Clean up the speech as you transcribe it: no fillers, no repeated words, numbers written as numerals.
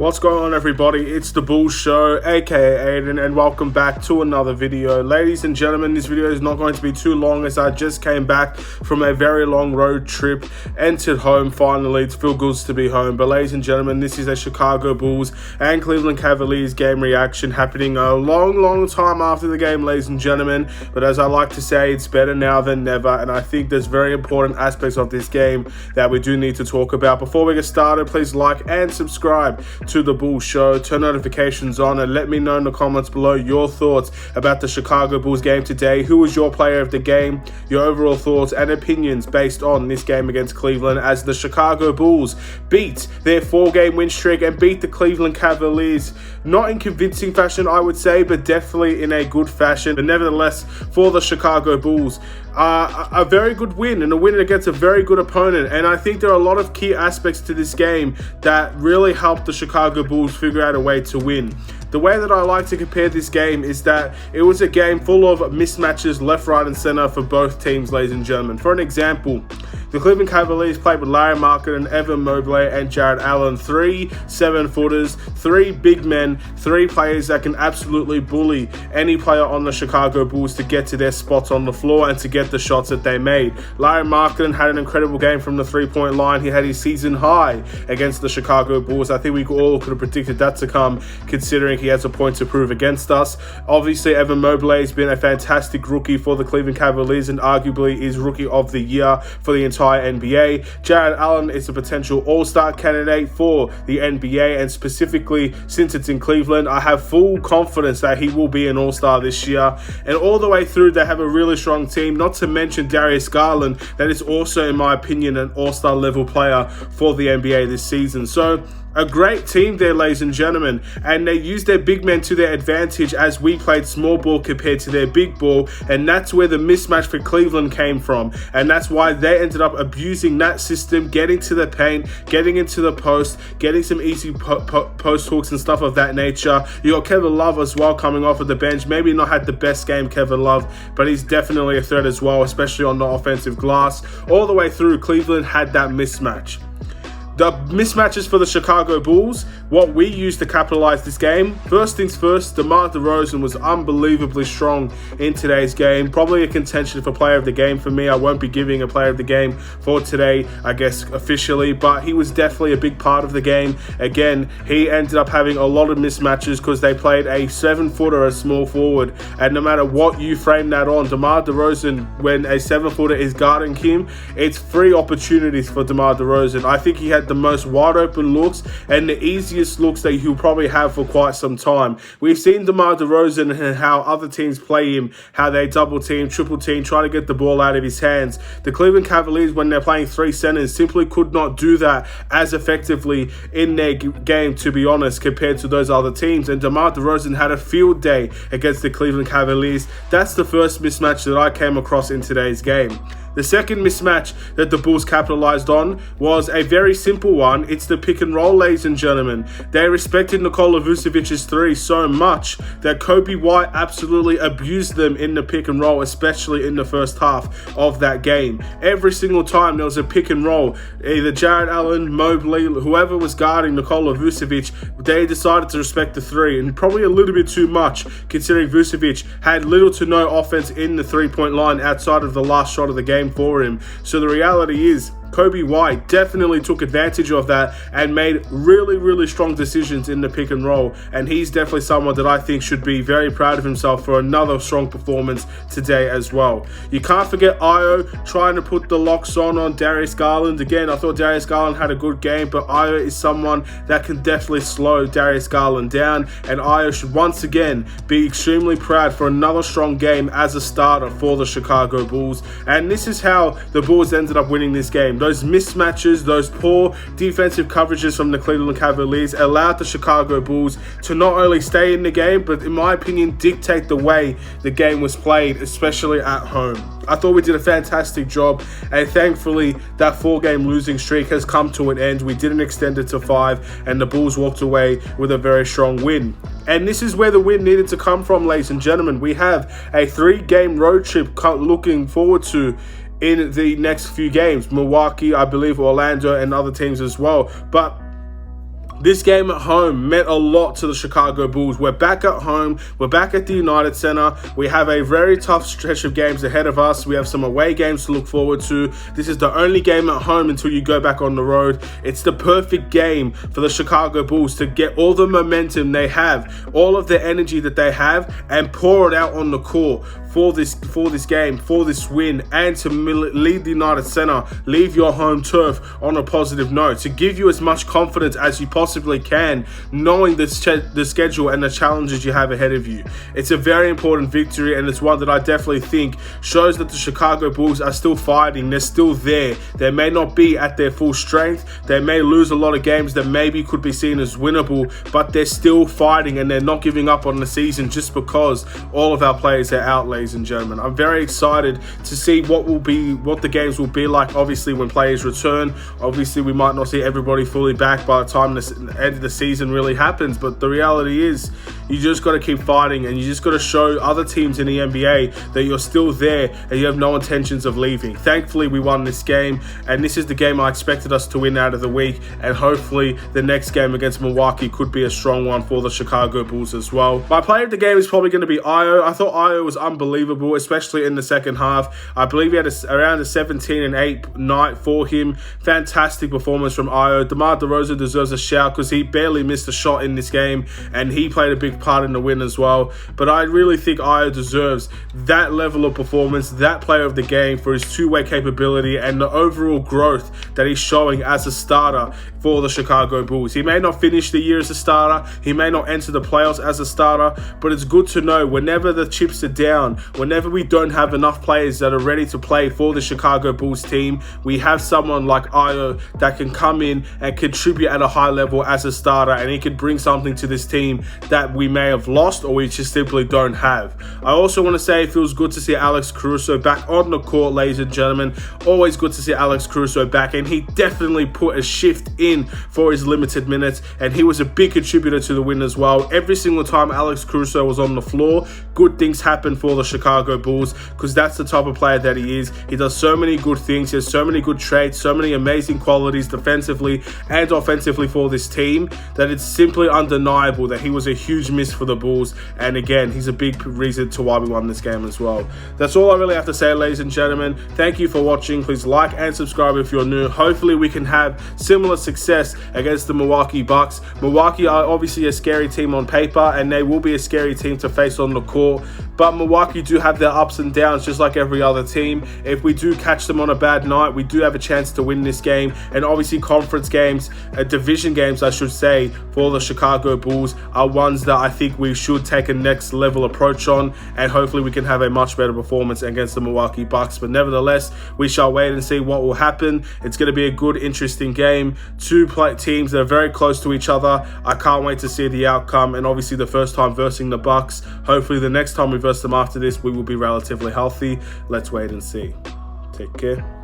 What's going on, everybody? It's the Bulls Show, aka Aiden, and welcome back to another video. Ladies and gentlemen, this video is not going to be too long as I just came back from a very long road trip, entered home finally. It feels good to be home. But ladies and gentlemen, this is a Chicago Bulls and Cleveland Cavaliers game reaction happening a long time after the game, ladies and gentlemen. But as I like to say, it's better now than never, and I think there's very important aspects of this game that we do need to talk about. Before we get started, please like and subscribe to the Bulls Show, turn notifications on, and let me know in the comments below your thoughts about the Chicago Bulls game today. Who was your player of the game? Your overall thoughts and opinions based on this game against Cleveland, as the Chicago Bulls beat their 4-game win streak and beat the Cleveland Cavaliers, not in convincing fashion, I would say, but definitely in a good fashion. But nevertheless, for the Chicago Bulls, a very good win, and a win against a very good opponent. And I think there are a lot of key aspects to this game that really helped the Chicago Bulls figure out a way to win. The way that I like to compare this game is that it was a game full of mismatches left, right, and center for both teams, ladies and gentlemen. For an example, the Cleveland Cavaliers played with Larry Market and Evan Mobley and Jared Allen, 3 7-footers, 3 big men, 3 players that can absolutely bully any player on the Chicago Bulls to get to their spots on the floor and to get the shots that they made. Larry Market had an incredible game from the 3-point line. He had his season high against the Chicago Bulls. I think we all could have predicted that to come, considering he has a point to prove against us. Obviously, Evan Mobley has been a fantastic rookie for the Cleveland Cavaliers and arguably is Rookie of the Year for the entire NBA. Jared Allen is a potential all-star candidate for the NBA, and specifically since it's in Cleveland, I have full confidence that he will be an all-star this year. And all the way through, they have a really strong team, not to mention Darius Garland, that is also, in my opinion, an all-star level player for the NBA this season. So a great team there, ladies and gentlemen, and they used their big men to their advantage as we played small ball compared to their big ball, and that's where the mismatch for Cleveland came from, and that's why they ended up abusing that system, getting to the paint, getting into the post, getting some easy post hooks and stuff of that nature. You got Kevin Love as well coming off of the bench. Maybe not had the best game, Kevin Love, but he's definitely a threat as well, especially on the offensive glass. All the way through, Cleveland had that mismatch. The mismatches for the Chicago Bulls, what we used to capitalize this game. First things first, DeMar DeRozan was unbelievably strong in today's game. Probably a contention for player of the game for me. I won't be giving a player of the game for today, I guess, officially, but he was definitely a big part of the game. Again, he ended up having a lot of mismatches because they played a 7-footer as small forward, and no matter what you frame that on, DeMar DeRozan, when a 7-footer is guarding him, it's free opportunities for DeMar DeRozan. I think he had the most wide open looks and the easiest looks that he'll probably have for quite some time. We've seen DeMar DeRozan and how other teams play him, how they double team, triple team, try to get the ball out of his hands. The Cleveland Cavaliers, when they're playing 3 centers, simply could not do that as effectively in their game, to be honest, compared to those other teams. And DeMar DeRozan had a field day against the Cleveland Cavaliers. That's the first mismatch that I came across in today's game. The second mismatch that the Bulls capitalized on was a very simple one. It's the pick and roll, ladies and gentlemen. They respected Nikola Vucevic's 3 so much that Kobe White absolutely abused them in the pick and roll, especially in the first half of that game. Every single time there was a pick and roll, either Jared Allen, Mobley, whoever was guarding Nikola Vucevic, they decided to respect the 3, and probably a little bit too much, considering Vucevic had little to no offense in the 3-point line outside of the last shot of the game for him. So the reality is, Kobe White definitely took advantage of that and made really strong decisions in the pick and roll, and he's definitely someone that I think should be very proud of himself for another strong performance today as well. You can't forget Io trying to put the locks on Darius Garland. Again, I thought Darius Garland had a good game, but Io is someone that can definitely slow Darius Garland down, and Io should once again be extremely proud for another strong game as a starter for the Chicago Bulls. And this is how the Bulls ended up winning this game. Those mismatches, those poor defensive coverages from the Cleveland Cavaliers allowed the Chicago Bulls to not only stay in the game, but in my opinion, dictate the way the game was played, especially at home. I thought we did a fantastic job, and thankfully that 4-game losing streak has come to an end. We didn't extend it to 5, and the Bulls walked away with a very strong win. And this is where the win needed to come from, ladies and gentlemen. We have a 3-game road trip looking forward to in the next few games. Milwaukee, I believe, Orlando, and other teams as well. But This game at home meant a lot to the Chicago Bulls. We're back at home. We're back at the United Center. We have a very tough stretch of games ahead of us. We have some away games to look forward to. This is the only game at home until you go back on the road. It's the perfect game for the Chicago Bulls to get all the momentum they have, all of the energy that they have, and pour it out on the court for this game, for this win, and to lead the United Center, leave your home turf on a positive note, to give you as much confidence as you possibly can, knowing the schedule and the challenges you have ahead of you. It's a very important victory, and it's one that I definitely think shows that the Chicago Bulls are still fighting. They're still there. They may not be at their full strength. They may lose a lot of games that maybe could be seen as winnable, but they're still fighting, and they're not giving up on the season just because all of our players are out, ladies and gentlemen. I'm very excited to see what the games will be like. Obviously, when players return, obviously we might not see everybody fully back by the time the end of the season really happens, but the reality is you just got to keep fighting, and you just got to show other teams in the NBA that you're still there and you have no intentions of leaving. Thankfully, we won this game, and this is the game I expected us to win out of the week, and hopefully the next game against Milwaukee could be a strong one for the Chicago Bulls as well. My player of the game is probably going to be Ayo. I thought Ayo was unbelievable, especially in the second half. I believe he had around a 17-8 night for him. Fantastic performance from Ayo. DeMar DeRozan deserves a shout because he barely missed a shot in this game, and he played a big part in the win as well. But I really think Ayo deserves that level of performance, that player of the game, for his two-way capability and the overall growth that he's showing as a starter for the Chicago Bulls. He may not finish the year as a starter, he may not enter the playoffs as a starter, but it's good to know whenever the chips are down, whenever we don't have enough players that are ready to play for the Chicago Bulls team, we have someone like Ayo that can come in and contribute at a high level as a starter, and he can bring something to this team that we may have lost or we just simply don't have. I also want to say it feels good to see Alex Caruso back on the court, ladies and gentlemen. Always good to see Alex Caruso back, and he definitely put a shift in for his limited minutes, and he was a big contributor to the win as well. Every single time Alex Caruso was on the floor, good things happen for the Chicago Bulls, because that's the type of player that he is. He does so many good things. He has so many good traits, so many amazing qualities defensively and offensively for this team, that it's simply undeniable that he was a huge miss for the Bulls. And again, he's a big reason to why we won this game as well. That's all I really have to say, ladies and gentlemen. Thank you for watching. Please like and subscribe if you're new. Hopefully we can have similar success against the Milwaukee Bucks. Milwaukee are obviously a scary team on paper, and they will be a scary team to face on the court, but Milwaukee do have their ups and downs just like every other team. If we do catch them on a bad night, we do have a chance to win this game. And obviously conference games, division games I should say, for the Chicago Bulls are ones that I think we should take a next level approach on, and hopefully we can have a much better performance against the Milwaukee Bucks. But nevertheless, we shall wait and see what will happen. It's going to be a good, interesting game. Two teams that are very close to each other. I can't wait to see the outcome, and obviously the first time versing the Bucks. Hopefully the next time we verse them after this, we will be relatively healthy. Let's wait and see. Take care.